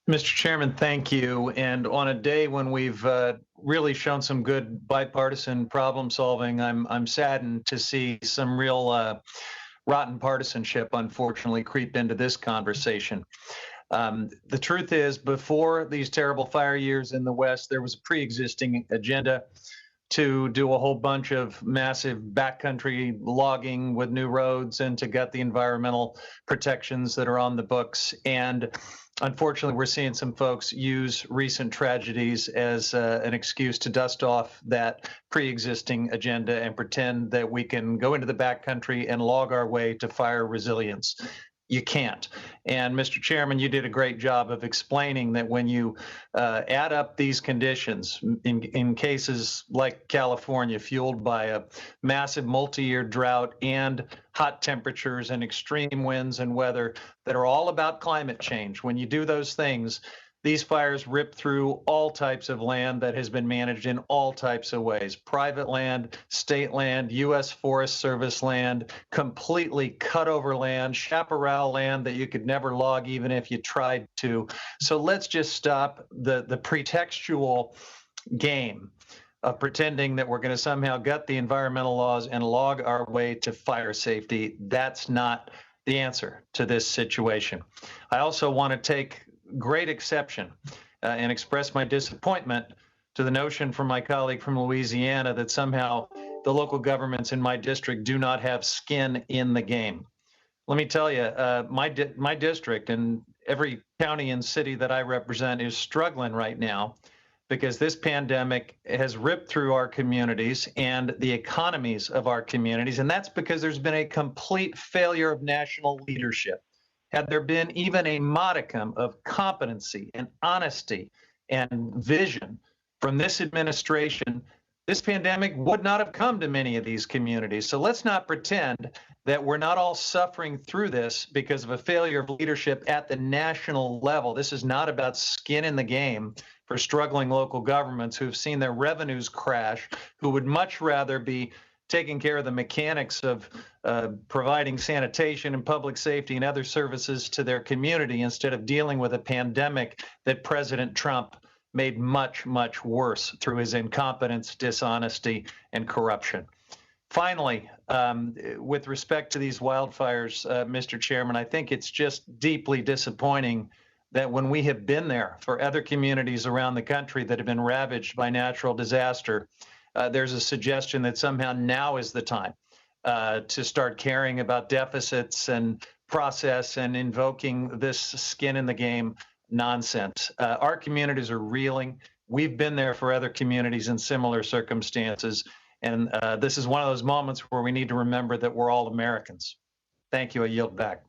Mr. Chairman, thank you. And on a day when we've really shown some good bipartisan problem solving, I'm saddened to see some real rotten partisanship, unfortunately, creep into this conversation. The truth is, before these terrible fire years in the West, there was a pre-existing agenda to do a whole bunch of massive backcountry logging with new roads and to gut the environmental protections that are on the books. And unfortunately, we're seeing some folks use recent tragedies as an excuse to dust off that pre-existing agenda and pretend that we can go into the backcountry and log our way to fire resilience. You can't. And Mr. Chairman, you did a great job of explaining that when you add up these conditions in cases like California, fueled by a massive multi-year drought and hot temperatures and extreme winds and weather that are all about climate change, when you do those things, these fires rip through all types of land that has been managed in all types of ways: private land, state land, U.S. Forest Service land, completely cut over land, chaparral land that you could never log even if you tried to. So let's just stop the pretextual game of pretending that we're going to somehow gut the environmental laws and log our way to fire safety. That's not the answer to this situation. I also want to take great exception and express my disappointment to the notion from my colleague from Louisiana that somehow the local governments in my district do not have skin in the game. Let me tell you, my district and every county and city that I represent is struggling right now because this pandemic has ripped through our communities and the economies of our communities, and that's because there's been a complete failure of national leadership. Had there been even a modicum of competency and honesty and vision from this administration, this pandemic would not have come to many of these communities. So let's not pretend that we're not all suffering through this because of a failure of leadership at the national level. This is not about skin in the game for struggling local governments who have seen their revenues crash, who would much rather be taking care of the mechanics of providing sanitation and public safety and other services to their community instead of dealing with a pandemic that President Trump made much, much worse through his incompetence, dishonesty, and corruption. Finally, with respect to these wildfires, Mr. Chairman, I think it's just deeply disappointing that when we have been there for other communities around the country that have been ravaged by natural disaster, there's a suggestion that somehow now is the time to start caring about deficits and process and invoking this skin in the game nonsense. Our communities are reeling. We've been there for other communities in similar circumstances. And this is one of those moments where we need to remember that we're all Americans. Thank you. I yield back.